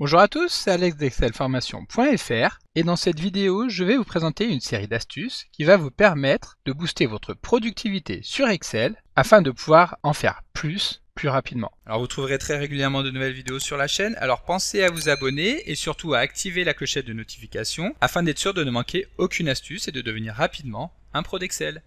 Bonjour à tous, c'est Alex d'excelformation.fr et dans cette vidéo, je vais vous présenter une série d'astuces qui va vous permettre de booster votre productivité sur Excel afin de pouvoir en faire plus rapidement. Alors vous trouverez très régulièrement de nouvelles vidéos sur la chaîne, alors pensez à vous abonner et surtout à activer la clochette de notification afin d'être sûr de ne manquer aucune astuce et de devenir rapidement un pro d'Excel.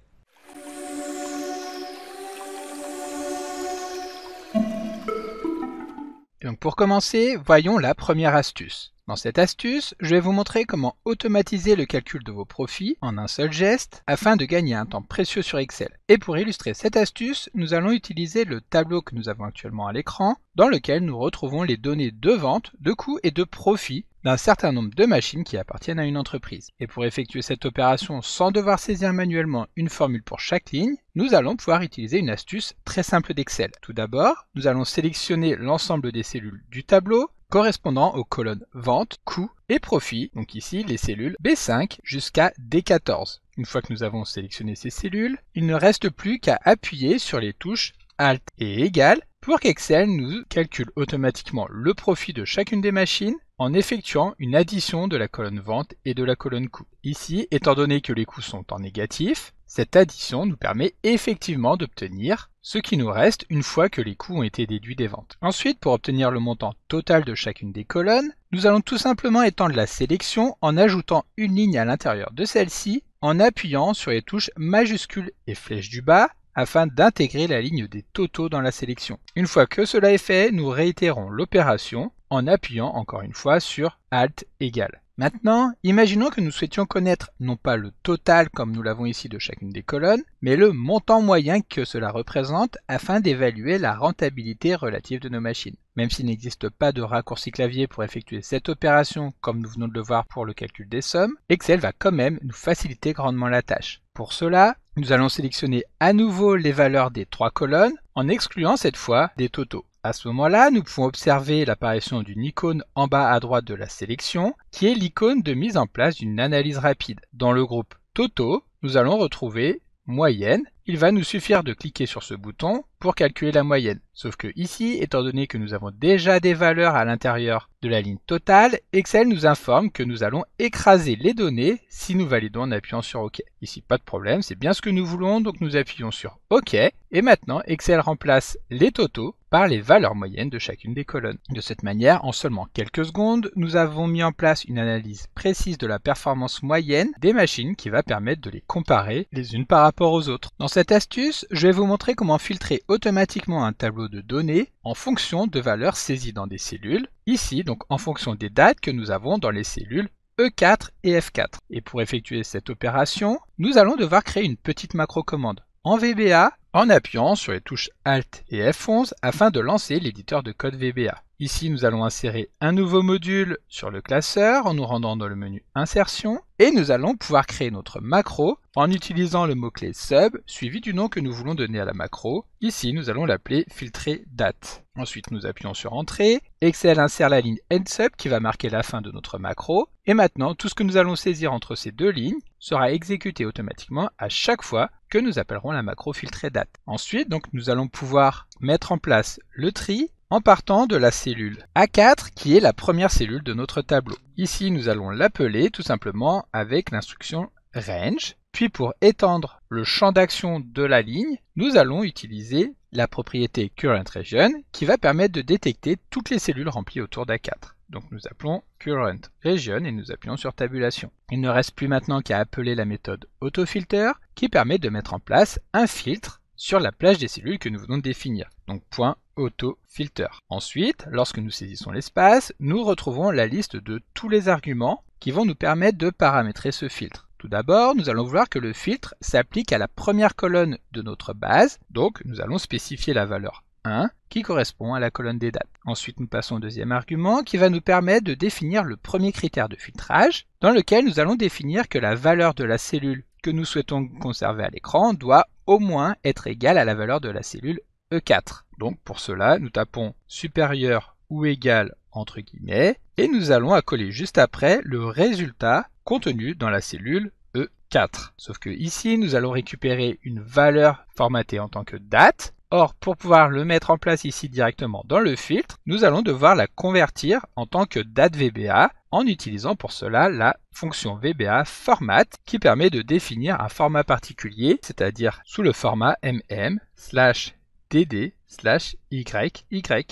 Donc pour commencer, voyons la première astuce. Dans cette astuce, je vais vous montrer comment automatiser le calcul de vos profits en un seul geste afin de gagner un temps précieux sur Excel. Et pour illustrer cette astuce, nous allons utiliser le tableau que nous avons actuellement à l'écran dans lequel nous retrouvons les données de vente, de coûts et de profits d'un certain nombre de machines qui appartiennent à une entreprise. Et pour effectuer cette opération sans devoir saisir manuellement une formule pour chaque ligne, nous allons pouvoir utiliser une astuce très simple d'Excel. Tout d'abord, nous allons sélectionner l'ensemble des cellules du tableau correspondant aux colonnes vente, coûts et profits, donc ici les cellules B5 jusqu'à D14. Une fois que nous avons sélectionné ces cellules, il ne reste plus qu'à appuyer sur les touches Alt et Égal pour qu'Excel nous calcule automatiquement le profit de chacune des machines en effectuant une addition de la colonne vente et de la colonne coût. Ici, étant donné que les coûts sont en négatif, cette addition nous permet effectivement d'obtenir ce qui nous reste une fois que les coûts ont été déduits des ventes. Ensuite, pour obtenir le montant total de chacune des colonnes, nous allons tout simplement étendre la sélection en ajoutant une ligne à l'intérieur de celle-ci en appuyant sur les touches majuscules et flèche du bas afin d'intégrer la ligne des totaux dans la sélection. Une fois que cela est fait, nous réitérons l'opération en appuyant encore une fois sur Alt égal. Maintenant, imaginons que nous souhaitions connaître non pas le total comme nous l'avons ici de chacune des colonnes, mais le montant moyen que cela représente afin d'évaluer la rentabilité relative de nos machines. Même s'il n'existe pas de raccourci clavier pour effectuer cette opération comme nous venons de le voir pour le calcul des sommes, Excel va quand même nous faciliter grandement la tâche. Pour cela, nous allons sélectionner à nouveau les valeurs des trois colonnes en excluant cette fois des totaux. À ce moment-là, nous pouvons observer l'apparition d'une icône en bas à droite de la sélection, qui est l'icône de mise en place d'une analyse rapide. Dans le groupe Totaux, nous allons retrouver Moyenne. Il va nous suffire de cliquer sur ce bouton pour calculer la moyenne. Sauf que ici, étant donné que nous avons déjà des valeurs à l'intérieur de la ligne totale, Excel nous informe que nous allons écraser les données si nous validons en appuyant sur OK. Ici, pas de problème, c'est bien ce que nous voulons, donc nous appuyons sur OK. Et maintenant, Excel remplace les totaux par les valeurs moyennes de chacune des colonnes. De cette manière, en seulement quelques secondes, nous avons mis en place une analyse précise de la performance moyenne des machines qui va permettre de les comparer les unes par rapport aux autres. Dans cette astuce, je vais vous montrer comment filtrer automatiquement un tableau de données en fonction de valeurs saisies dans des cellules. Ici, donc en fonction des dates que nous avons dans les cellules E4 et F4. Et pour effectuer cette opération, nous allons devoir créer une petite macro commande en VBA en appuyant sur les touches Alt et F11 afin de lancer l'éditeur de code VBA. Ici, nous allons insérer un nouveau module sur le classeur en nous rendant dans le menu Insertion et nous allons pouvoir créer notre macro en utilisant le mot-clé Sub suivi du nom que nous voulons donner à la macro. Ici, nous allons l'appeler filtrer date. Ensuite, nous appuyons sur Entrée. Excel insère la ligne EndSub qui va marquer la fin de notre macro. Et maintenant, tout ce que nous allons saisir entre ces deux lignes sera exécuté automatiquement à chaque fois que nous appellerons la macro filtrer date. Ensuite, donc, nous allons pouvoir mettre en place le tri en partant de la cellule A4 qui est la première cellule de notre tableau. Ici, nous allons l'appeler tout simplement avec l'instruction range. Puis pour étendre le champ d'action de la ligne, nous allons utiliser la propriété current region qui va permettre de détecter toutes les cellules remplies autour d'A4. Donc nous appelons current region et nous appuyons sur tabulation. Il ne reste plus maintenant qu'à appeler la méthode autofilter qui permet de mettre en place un filtre sur la plage des cellules que nous venons de définir. Donc point autofilter. Ensuite, lorsque nous saisissons l'espace, nous retrouvons la liste de tous les arguments qui vont nous permettre de paramétrer ce filtre. Tout d'abord, nous allons vouloir que le filtre s'applique à la première colonne de notre base, donc nous allons spécifier la valeur 1 qui correspond à la colonne des dates. Ensuite, nous passons au deuxième argument qui va nous permettre de définir le premier critère de filtrage, dans lequel nous allons définir que la valeur de la cellule que nous souhaitons conserver à l'écran doit au moins être égale à la valeur de la cellule E4. Donc pour cela, nous tapons supérieur ou égal entre guillemets, et nous allons accoler juste après le résultat contenu dans la cellule E4. Sauf que ici, nous allons récupérer une valeur formatée en tant que date. Or, pour pouvoir le mettre en place ici directement dans le filtre, nous allons devoir la convertir en tant que date VBA en utilisant pour cela la fonction VBA format qui permet de définir un format particulier, c'est-à-dire sous le format mm/dd/YY,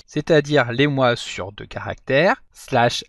c'est-à-dire les mois sur 2 caractères,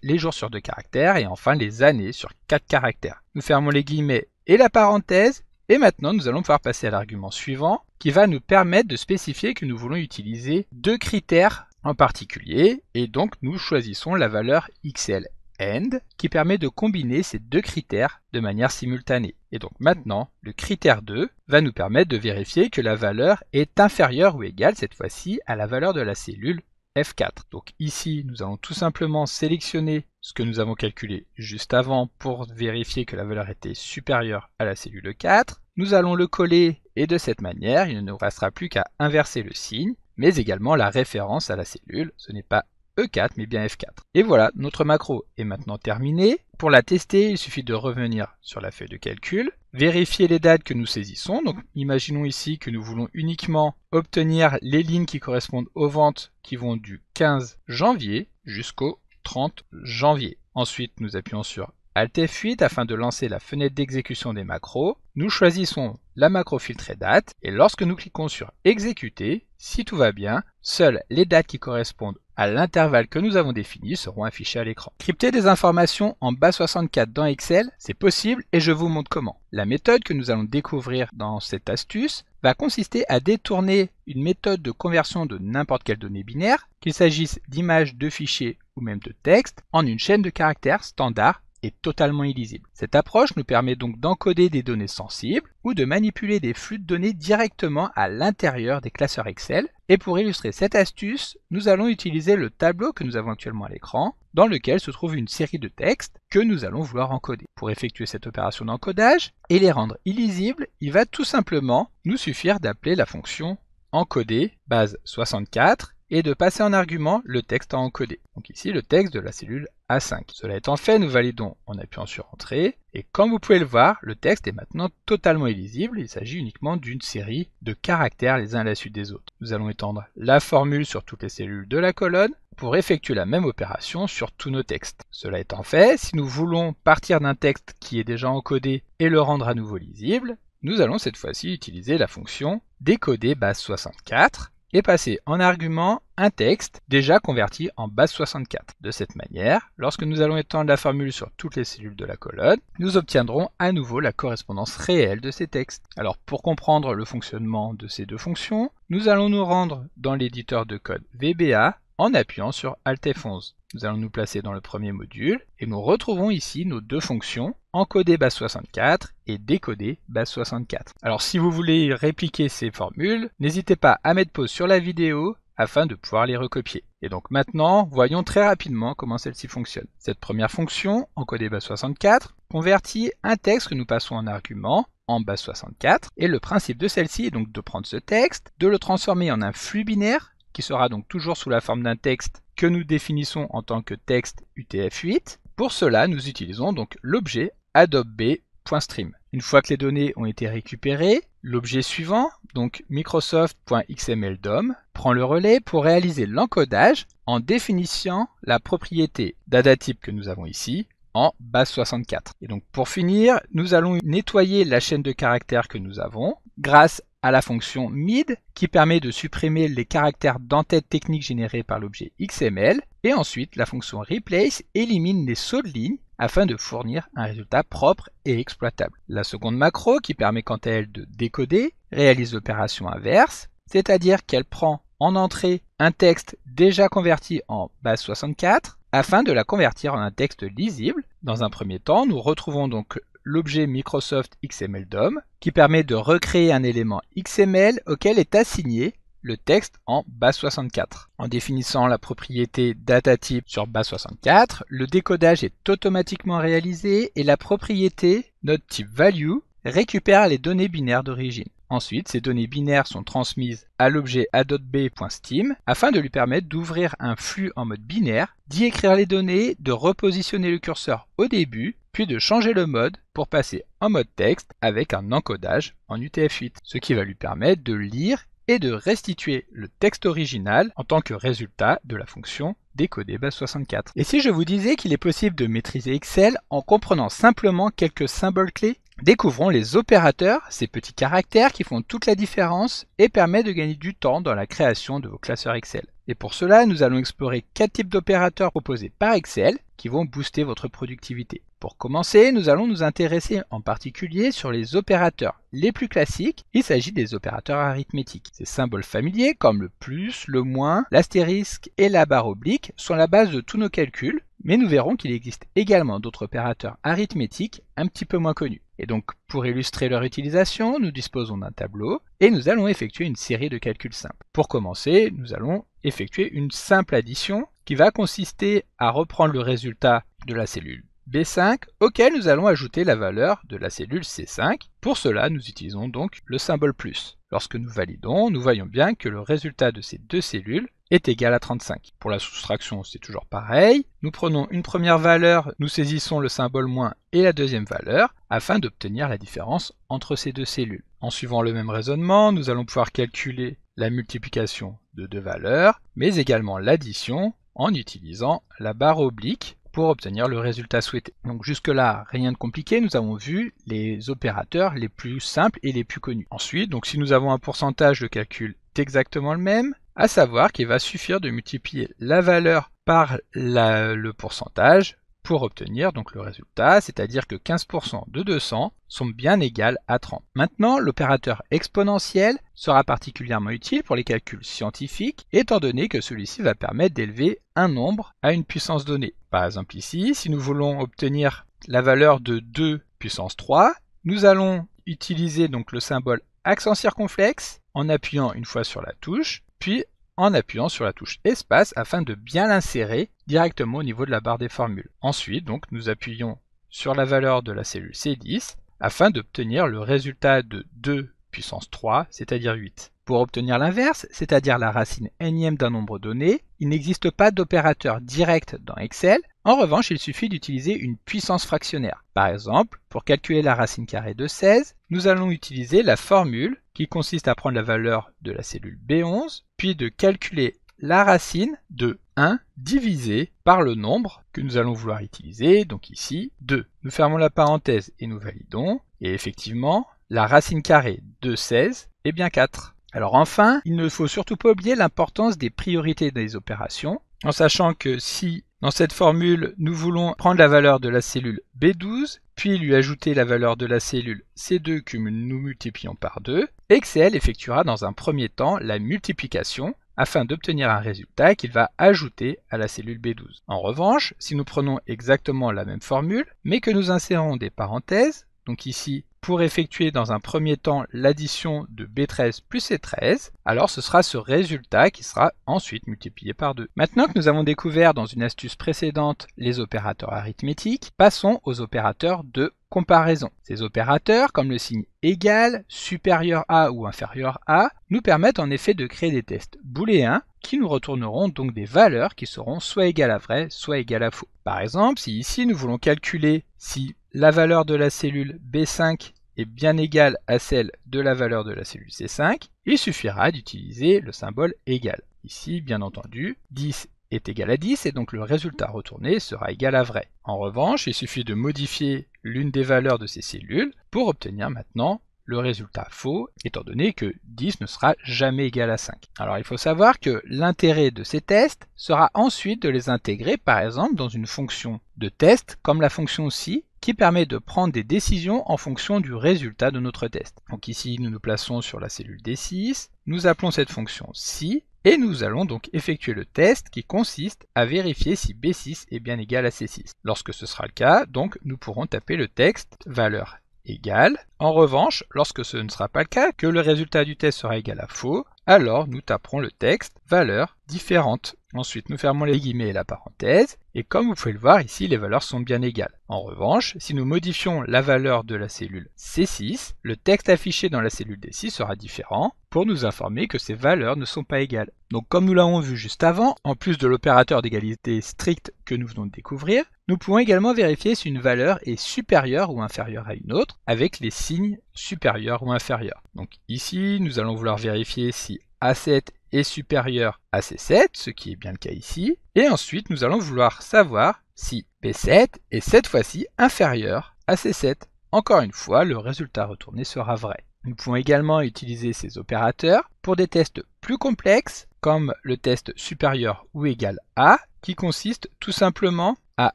les jours sur 2 caractères et enfin les années sur 4 caractères. Nous fermons les guillemets et la parenthèse. Et maintenant, nous allons pouvoir passer à l'argument suivant qui va nous permettre de spécifier que nous voulons utiliser 2 critères en particulier et donc nous choisissons la valeur XLEnd qui permet de combiner ces 2 critères de manière simultanée. Et donc maintenant, le critère 2 va nous permettre de vérifier que la valeur est inférieure ou égale cette fois-ci à la valeur de la cellule F4. Donc ici, nous allons tout simplement sélectionner ce que nous avons calculé juste avant pour vérifier que la valeur était supérieure à la cellule 4. Nous allons le coller et de cette manière, il ne nous restera plus qu'à inverser le signe, mais également la référence à la cellule. Ce n'est pas E4 mais bien F4. Et voilà, notre macro est maintenant terminée. Pour la tester, il suffit de revenir sur la feuille de calcul, vérifier les dates que nous saisissons. Donc imaginons ici que nous voulons uniquement obtenir les lignes qui correspondent aux ventes qui vont du 15 janvier jusqu'au 30 janvier. Ensuite, nous appuyons sur Alt F8 afin de lancer la fenêtre d'exécution des macros. Nous choisissons la macro filtrée date et lorsque nous cliquons sur exécuter, si tout va bien, seules les dates qui correspondent à l'intervalle que nous avons défini seront affichées à l'écran. Crypter des informations en base64 dans Excel, c'est possible et je vous montre comment. La méthode que nous allons découvrir dans cette astuce va consister à détourner une méthode de conversion de n'importe quelle donnée binaire, qu'il s'agisse d'images, de fichiers ou même de texte, en une chaîne de caractères standard et totalement illisible. Cette approche nous permet donc d'encoder des données sensibles ou de manipuler des flux de données directement à l'intérieur des classeurs Excel. Et pour illustrer cette astuce, nous allons utiliser le tableau que nous avons actuellement à l'écran, dans lequel se trouve une série de textes que nous allons vouloir encoder. Pour effectuer cette opération d'encodage et les rendre illisibles, il va tout simplement nous suffire d'appeler la fonction encoder base64 et de passer en argument le texte à encoder. Donc ici le texte de la cellule A5. Cela étant fait, nous validons en appuyant sur Entrée et comme vous pouvez le voir, le texte est maintenant totalement illisible. Il s'agit uniquement d'une série de caractères les uns à la suite des autres. Nous allons étendre la formule sur toutes les cellules de la colonne pour effectuer la même opération sur tous nos textes. Cela étant fait, si nous voulons partir d'un texte qui est déjà encodé et le rendre à nouveau lisible, nous allons cette fois-ci utiliser la fonction décoder base64 et passer en argument un texte déjà converti en base64. De cette manière, lorsque nous allons étendre la formule sur toutes les cellules de la colonne, nous obtiendrons à nouveau la correspondance réelle de ces textes. Alors pour comprendre le fonctionnement de ces 2 fonctions, nous allons nous rendre dans l'éditeur de code VBA en appuyant sur Alt F11. Nous allons nous placer dans le premier module et nous retrouvons ici nos 2 fonctions, encoder base64 et décoder base64. Alors si vous voulez répliquer ces formules, n'hésitez pas à mettre pause sur la vidéo afin de pouvoir les recopier. Et donc maintenant, voyons très rapidement comment celle-ci fonctionne. Cette première fonction, encoder base64, convertit un texte que nous passons en argument en base64 et le principe de celle-ci est donc de prendre ce texte, de le transformer en un flux binaire qui sera donc toujours sous la forme d'un texte que nous définissons en tant que texte UTF-8. Pour cela, nous utilisons donc l'objet adobeb.stream. Une fois que les données ont été récupérées, l'objet suivant, donc microsoft.xmldom, prend le relais pour réaliser l'encodage en définissant la propriété datatype que nous avons ici en base64. Et donc pour finir, nous allons nettoyer la chaîne de caractères que nous avons grâce à la fonction mid qui permet de supprimer les caractères d'entête technique générés par l'objet XML et ensuite la fonction replace élimine les sauts de ligne afin de fournir un résultat propre et exploitable. La seconde macro qui permet quant à elle de décoder réalise l'opération inverse, c'est-à-dire qu'elle prend en entrée un texte déjà converti en base64 afin de la convertir en un texte lisible. Dans un premier temps, nous retrouvons donc l'objet Microsoft XMLDOM qui permet de recréer un élément XML auquel est assigné le texte en base64. En définissant la propriété datatype sur base64, le décodage est automatiquement réalisé et la propriété noteTypeValue récupère les données binaires d'origine. Ensuite, ces données binaires sont transmises à l'objet adotb.steam afin de lui permettre d'ouvrir un flux en mode binaire, d'y écrire les données, de repositionner le curseur au début, puis de changer le mode pour passer en mode texte avec un encodage en UTF-8, ce qui va lui permettre de lire et de restituer le texte original en tant que résultat de la fonction décoder base64. Et si je vous disais qu'il est possible de maîtriser Excel en comprenant simplement quelques symboles clés? Découvrons les opérateurs, ces petits caractères qui font toute la différence et permettent de gagner du temps dans la création de vos classeurs Excel. Et pour cela, nous allons explorer 4 types d'opérateurs proposés par Excel qui vont booster votre productivité. Pour commencer, nous allons nous intéresser en particulier sur les opérateurs les plus classiques. Il s'agit des opérateurs arithmétiques. Ces symboles familiers comme le plus, le moins, l'astérisque et la barre oblique sont la base de tous nos calculs, mais nous verrons qu'il existe également d'autres opérateurs arithmétiques un petit peu moins connus. Et donc, pour illustrer leur utilisation, nous disposons d'un tableau et nous allons effectuer une série de calculs simples. Pour commencer, nous allons effectuer une simple addition qui va consister à reprendre le résultat de la cellule B5 auquel nous allons ajouter la valeur de la cellule C5. Pour cela, nous utilisons donc le symbole plus. Lorsque nous validons, nous voyons bien que le résultat de ces deux cellules est égal à 35. Pour la soustraction, c'est toujours pareil. Nous prenons une première valeur, nous saisissons le symbole moins et la deuxième valeur afin d'obtenir la différence entre ces deux cellules. En suivant le même raisonnement, nous allons pouvoir calculer la multiplication de deux valeurs, mais également l'addition en utilisant la barre oblique pour obtenir le résultat souhaité. Donc jusque-là, rien de compliqué, nous avons vu les opérateurs les plus simples et les plus connus. Ensuite, donc si nous avons un pourcentage, le calcul est exactement le même, à savoir qu'il va suffire de multiplier la valeur par le pourcentage pour obtenir donc le résultat, c'est-à-dire que 15% de 200 sont bien égales à 30. Maintenant, l'opérateur exponentiel sera particulièrement utile pour les calculs scientifiques, étant donné que celui-ci va permettre d'élever un nombre à une puissance donnée. Par exemple ici, si nous voulons obtenir la valeur de 2 puissance 3, nous allons utiliser donc le symbole accent circonflexe en appuyant une fois sur la touche, puis en appuyant sur la touche espace afin de bien l'insérer directement au niveau de la barre des formules. Ensuite, donc, nous appuyons sur la valeur de la cellule C10 afin d'obtenir le résultat de 2 puissance 3, c'est-à-dire 8. Pour obtenir l'inverse, c'est-à-dire la racine énième d'un nombre donné, il n'existe pas d'opérateur direct dans Excel. En revanche, il suffit d'utiliser une puissance fractionnaire. Par exemple, pour calculer la racine carrée de 16, nous allons utiliser la formule qui consiste à prendre la valeur de la cellule B11, puis de calculer la racine de 1 divisé par le nombre que nous allons vouloir utiliser, donc ici 2. Nous fermons la parenthèse et nous validons, et effectivement, la racine carrée de 16 est bien 4. Alors enfin, il ne faut surtout pas oublier l'importance des priorités des opérations, en sachant que si dans cette formule, nous voulons prendre la valeur de la cellule B12, puis lui ajouter la valeur de la cellule C2 que nous multiplions par 2, Excel effectuera dans un premier temps la multiplication afin d'obtenir un résultat qu'il va ajouter à la cellule B12. En revanche, si nous prenons exactement la même formule, mais que nous insérons des parenthèses, donc ici, pour effectuer dans un premier temps l'addition de B13 plus C13, alors ce sera ce résultat qui sera ensuite multiplié par 2. Maintenant que nous avons découvert dans une astuce précédente les opérateurs arithmétiques, passons aux opérateurs de comparaison. Ces opérateurs, comme le signe égal, supérieur à ou inférieur à, nous permettent en effet de créer des tests booléens qui nous retourneront donc des valeurs qui seront soit égales à vrai, soit égales à faux. Par exemple, si ici nous voulons calculer si la valeur de la cellule B5 est bien égale à celle de la valeur de la cellule C5, il suffira d'utiliser le symbole égal. Ici, bien entendu, 10 est égal à 10 et donc le résultat retourné sera égal à vrai. En revanche, il suffit de modifier l'une des valeurs de ces cellules pour obtenir maintenant le résultat faux, étant donné que 10 ne sera jamais égal à 5. Alors il faut savoir que l'intérêt de ces tests sera ensuite de les intégrer par exemple dans une fonction de test comme la fonction si, qui permet de prendre des décisions en fonction du résultat de notre test. Donc ici nous nous plaçons sur la cellule D6, nous appelons cette fonction si, et nous allons donc effectuer le test qui consiste à vérifier si B6 est bien égal à C6. Lorsque ce sera le cas, donc nous pourrons taper le texte valeur égale. En revanche, lorsque ce ne sera pas le cas, que le résultat du test sera égal à faux, alors nous taperons le texte valeur différente. Ensuite, nous fermons les guillemets et la parenthèse, Et comme vous pouvez le voir ici, les valeurs sont bien égales. En revanche, si nous modifions la valeur de la cellule C6, le texte affiché dans la cellule D6 sera différent pour nous informer que ces valeurs ne sont pas égales. Donc comme nous l'avons vu juste avant, en plus de l'opérateur d'égalité stricte que nous venons de découvrir, nous pouvons également vérifier si une valeur est supérieure ou inférieure à une autre avec les signes supérieurs ou inférieurs. Donc ici, nous allons vouloir vérifier si A7 est supérieur à C7, ce qui est bien le cas ici. Et ensuite, nous allons vouloir savoir si B7 est cette fois-ci inférieur à C7. Encore une fois, le résultat retourné sera vrai. Nous pouvons également utiliser ces opérateurs pour des tests plus complexes, comme le test supérieur ou égal à, qui consiste tout simplement à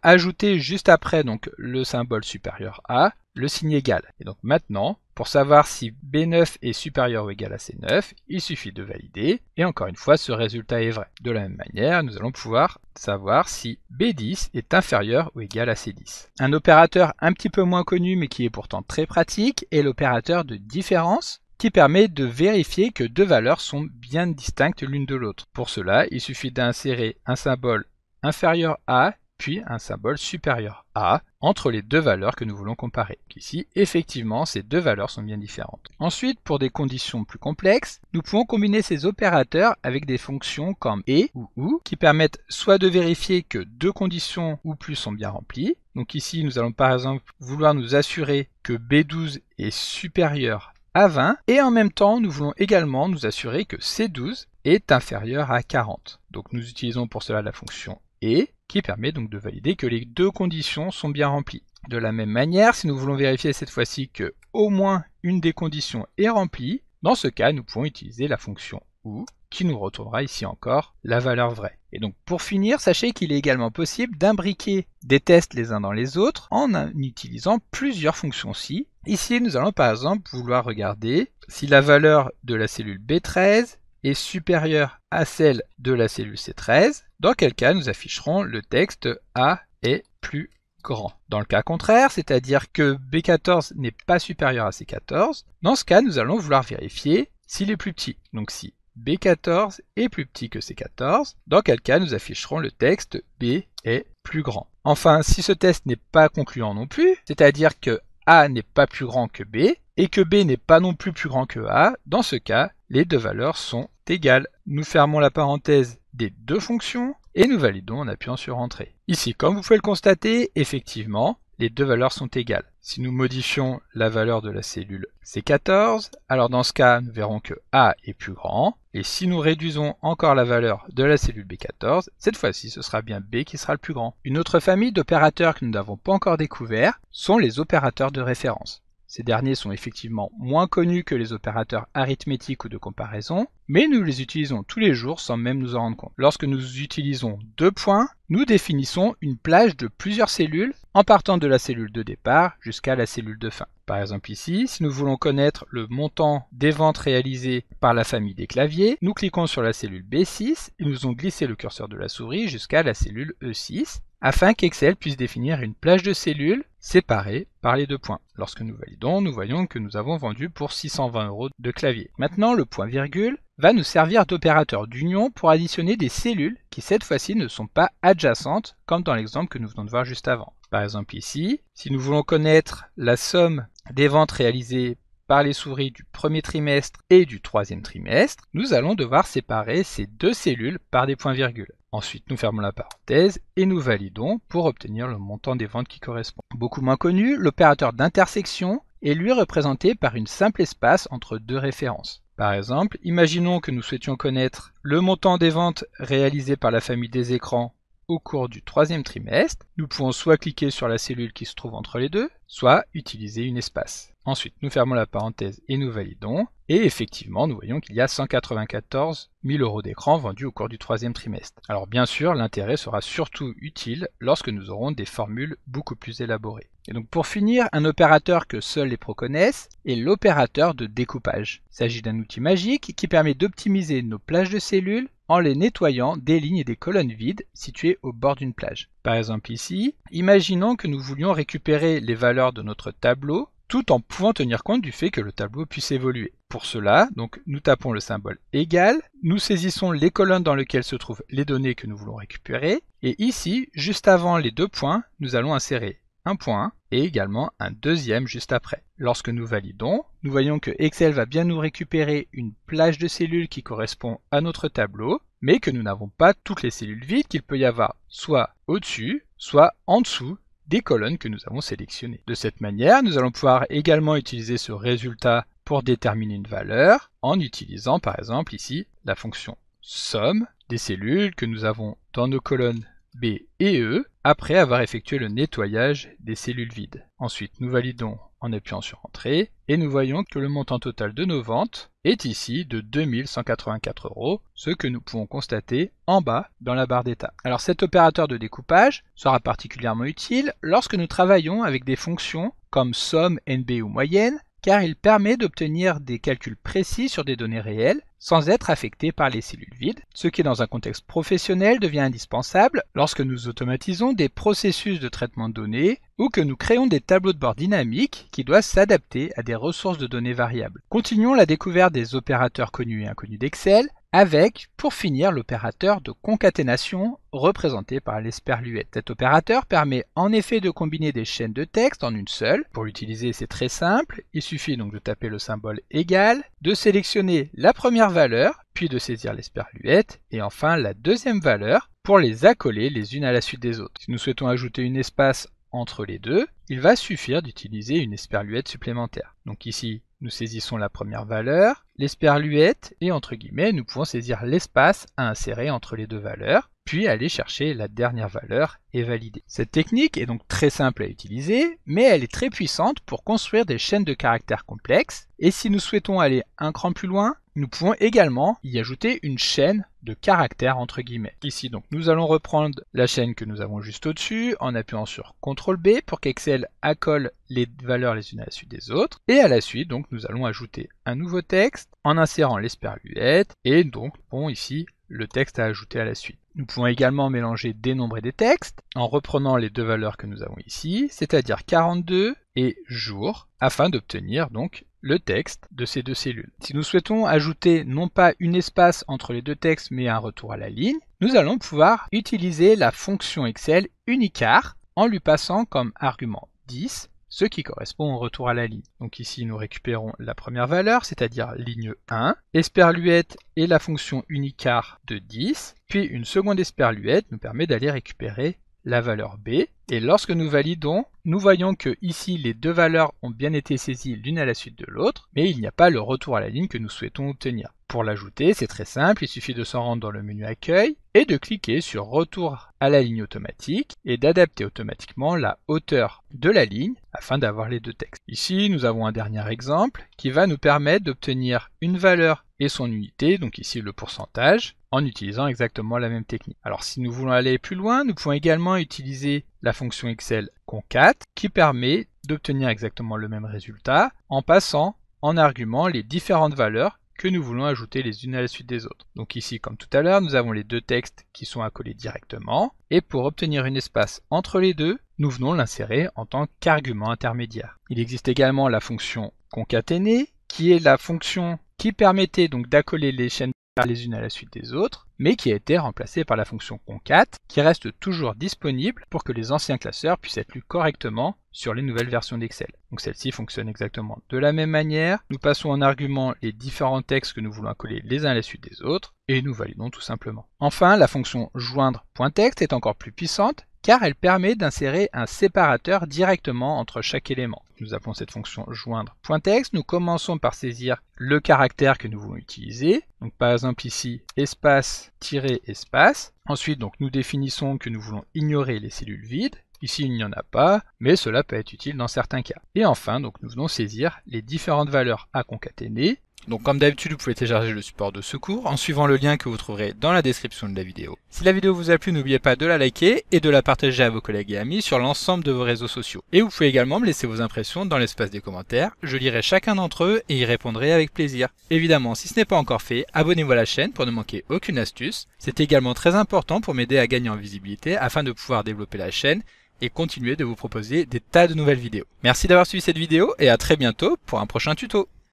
ajouter juste après donc le symbole supérieur à le signe égal. Et donc maintenant, pour savoir si B9 est supérieur ou égal à C9, il suffit de valider, et encore une fois, ce résultat est vrai. De la même manière, nous allons pouvoir savoir si B10 est inférieur ou égal à C10. Un opérateur un petit peu moins connu, mais qui est pourtant très pratique, est l'opérateur de différence, qui permet de vérifier que deux valeurs sont bien distinctes l'une de l'autre. Pour cela, il suffit d'insérer un symbole inférieur à, puis un symbole supérieur à, entre les deux valeurs que nous voulons comparer. Ici, effectivement, ces deux valeurs sont bien différentes. Ensuite, pour des conditions plus complexes, nous pouvons combiner ces opérateurs avec des fonctions comme et ou ou, qui permettent soit de vérifier que deux conditions ou plus sont bien remplies. Donc ici, nous allons par exemple vouloir nous assurer que B12 est supérieur à 20, et en même temps, nous voulons également nous assurer que C12 est inférieur à 40. Donc nous utilisons pour cela la fonction et, qui permet donc de valider que les deux conditions sont bien remplies. De la même manière, si nous voulons vérifier cette fois-ci que au moins une des conditions est remplie, dans ce cas, nous pouvons utiliser la fonction OU, qui nous retournera ici encore la valeur vraie. Et donc pour finir, sachez qu'il est également possible d'imbriquer des tests les uns dans les autres en utilisant plusieurs fonctions si. Ici, nous allons par exemple vouloir regarder si la valeur de la cellule B13 est supérieure à celle de la cellule C13, dans quel cas nous afficherons le texte A est plus grand. Dans le cas contraire, c'est-à-dire que B14 n'est pas supérieur à C14, dans ce cas nous allons vouloir vérifier s'il est plus petit. Donc si B14 est plus petit que C14, dans quel cas nous afficherons le texte B est plus grand. Enfin, si ce test n'est pas concluant non plus, c'est-à-dire que A n'est pas plus grand que B, et que B n'est pas non plus grand que A, dans ce cas, les deux valeurs sont égales. Nous fermons la parenthèse des deux fonctions, et nous validons en appuyant sur Entrée. Ici, comme vous pouvez le constater, effectivement, les deux valeurs sont égales. Si nous modifions la valeur de la cellule C14, alors dans ce cas, nous verrons que A est plus grand. Et si nous réduisons encore la valeur de la cellule B14, cette fois-ci, ce sera bien B qui sera le plus grand. Une autre famille d'opérateurs que nous n'avons pas encore découvert sont les opérateurs de référence. Ces derniers sont effectivement moins connus que les opérateurs arithmétiques ou de comparaison, mais nous les utilisons tous les jours sans même nous en rendre compte. Lorsque nous utilisons deux points, nous définissons une plage de plusieurs cellules en partant de la cellule de départ jusqu'à la cellule de fin. Par exemple ici, si nous voulons connaître le montant des ventes réalisées par la famille des claviers, nous cliquons sur la cellule B6 et nous allons glisser le curseur de la souris jusqu'à la cellule E6 afin qu'Excel puisse définir une plage de cellules séparées par les deux points. Lorsque nous validons, nous voyons que nous avons vendu pour 620 € de clavier. Maintenant, le point virgule va nous servir d'opérateur d'union pour additionner des cellules qui cette fois-ci ne sont pas adjacentes comme dans l'exemple que nous venons de voir juste avant. Par exemple ici, si nous voulons connaître la somme des ventes réalisées par les souris du premier trimestre et du troisième trimestre, nous allons devoir séparer ces deux cellules par des points-virgules. Ensuite, nous fermons la parenthèse et nous validons pour obtenir le montant des ventes qui correspond. Beaucoup moins connu, l'opérateur d'intersection est lui représenté par une simple espace entre deux références. Par exemple, imaginons que nous souhaitions connaître le montant des ventes réalisées par la famille des écrans au cours du troisième trimestre. Nous pouvons soit cliquer sur la cellule qui se trouve entre les deux, soit utiliser une espace. Ensuite, nous fermons la parenthèse et nous validons. Et effectivement, nous voyons qu'il y a 194 000 € d'écran vendus au cours du troisième trimestre. Alors bien sûr, l'intérêt sera surtout utile lorsque nous aurons des formules beaucoup plus élaborées. Et donc pour finir, un opérateur que seuls les pros connaissent est l'opérateur de découpage. Il s'agit d'un outil magique qui permet d'optimiser nos plages de cellules en les nettoyant des lignes et des colonnes vides situées au bord d'une plage. Par exemple ici, imaginons que nous voulions récupérer les valeurs de notre tableau tout en pouvant tenir compte du fait que le tableau puisse évoluer. Pour cela, donc, nous tapons le symbole égal, nous saisissons les colonnes dans lesquelles se trouvent les données que nous voulons récupérer, et ici, juste avant les deux points, nous allons insérer un point et également un deuxième juste après. Lorsque nous validons, nous voyons que Excel va bien nous récupérer une plage de cellules qui correspond à notre tableau, mais que nous n'avons pas toutes les cellules vides qu'il peut y avoir soit au-dessus, soit en dessous des colonnes que nous avons sélectionnées. De cette manière, nous allons pouvoir également utiliser ce résultat pour déterminer une valeur en utilisant par exemple ici la fonction somme des cellules que nous avons dans nos colonnes B et E après avoir effectué le nettoyage des cellules vides. Ensuite, nous validons en appuyant sur Entrée et nous voyons que le montant total de nos ventes est ici de 2184 €, ce que nous pouvons constater en bas dans la barre d'état. Alors cet opérateur de découpage sera particulièrement utile lorsque nous travaillons avec des fonctions comme somme, NB ou moyenne, car il permet d'obtenir des calculs précis sur des données réelles sans être affecté par les cellules vides, ce qui dans un contexte professionnel devient indispensable lorsque nous automatisons des processus de traitement de données ou que nous créons des tableaux de bord dynamiques qui doivent s'adapter à des ressources de données variables. Continuons la découverte des opérateurs connus et inconnus d'Excel avec, pour finir, l'opérateur de concaténation représenté par l'esperluette. Cet opérateur permet en effet de combiner des chaînes de texte en une seule. Pour l'utiliser, c'est très simple. Il suffit donc de taper le symbole égal, de sélectionner la première valeur, puis de saisir l'esperluette, et enfin la deuxième valeur pour les accoler les unes à la suite des autres. Si nous souhaitons ajouter une espace entre les deux, il va suffire d'utiliser une esperluette supplémentaire. Donc ici, nous saisissons la première valeur, l'esperluette, et entre guillemets, nous pouvons saisir l'espace à insérer entre les deux valeurs, puis aller chercher la dernière valeur et valider. Cette technique est donc très simple à utiliser, mais elle est très puissante pour construire des chaînes de caractères complexes, et si nous souhaitons aller un cran plus loin, nous pouvons également y ajouter une chaîne de caractères entre guillemets. Ici donc nous allons reprendre la chaîne que nous avons juste au-dessus en appuyant sur CTRL B pour qu'Excel accole les valeurs les unes à la suite des autres. Et à la suite donc nous allons ajouter un nouveau texte en insérant l'esperluette et donc bon ici le texte à ajouter à la suite. Nous pouvons également mélanger des nombres et des textes en reprenant les deux valeurs que nous avons ici, c'est-à-dire 42 et jour, afin d'obtenir donc le texte de ces deux cellules. Si nous souhaitons ajouter non pas une espace entre les deux textes mais un retour à la ligne, nous allons pouvoir utiliser la fonction Excel unicart en lui passant comme argument 10 ce qui correspond au retour à la ligne. Donc ici nous récupérons la première valeur, c'est-à-dire ligne 1, esperluette et la fonction unicart de 10, puis une seconde esperluette nous permet d'aller récupérer la valeur B, et lorsque nous validons, nous voyons que ici les deux valeurs ont bien été saisies l'une à la suite de l'autre, mais il n'y a pas le retour à la ligne que nous souhaitons obtenir. Pour l'ajouter, c'est très simple, il suffit de s'en rendre dans le menu Accueil et de cliquer sur Retour à la ligne automatique et d'adapter automatiquement la hauteur de la ligne afin d'avoir les deux textes. Ici, nous avons un dernier exemple qui va nous permettre d'obtenir une valeur et son unité, donc ici le pourcentage, en utilisant exactement la même technique. Alors si nous voulons aller plus loin, nous pouvons également utiliser la fonction Excel concat qui permet d'obtenir exactement le même résultat en passant en argument les différentes valeurs que nous voulons ajouter les unes à la suite des autres. Donc ici, comme tout à l'heure, nous avons les deux textes qui sont accolés directement, et pour obtenir une espace entre les deux, nous venons l'insérer en tant qu'argument intermédiaire. Il existe également la fonction concaténer, qui est la fonction qui permettait donc d'accoler les chaînes les unes à la suite des autres, mais qui a été remplacée par la fonction concat, qui reste toujours disponible pour que les anciens classeurs puissent être lus correctement sur les nouvelles versions d'Excel. Donc celle-ci fonctionne exactement de la même manière. Nous passons en argument les différents textes que nous voulons accoler les uns à la suite des autres, et nous validons tout simplement. Enfin, la fonction joindre.texte est encore plus puissante, car elle permet d'insérer un séparateur directement entre chaque élément. Nous appelons cette fonction joindre.texte. Nous commençons par saisir le caractère que nous voulons utiliser. Donc par exemple ici, espace-espace. Ensuite, donc, nous définissons que nous voulons ignorer les cellules vides. Ici, il n'y en a pas, mais cela peut être utile dans certains cas. Et enfin, donc, nous venons saisir les différentes valeurs à concaténer. Donc comme d'habitude, vous pouvez télécharger le support de secours en suivant le lien que vous trouverez dans la description de la vidéo. Si la vidéo vous a plu, n'oubliez pas de la liker et de la partager à vos collègues et amis sur l'ensemble de vos réseaux sociaux. Et vous pouvez également me laisser vos impressions dans l'espace des commentaires, je lirai chacun d'entre eux et y répondrai avec plaisir. Évidemment, si ce n'est pas encore fait, abonnez-vous à la chaîne pour ne manquer aucune astuce. C'est également très important pour m'aider à gagner en visibilité afin de pouvoir développer la chaîne et continuer de vous proposer des tas de nouvelles vidéos. Merci d'avoir suivi cette vidéo et à très bientôt pour un prochain tuto.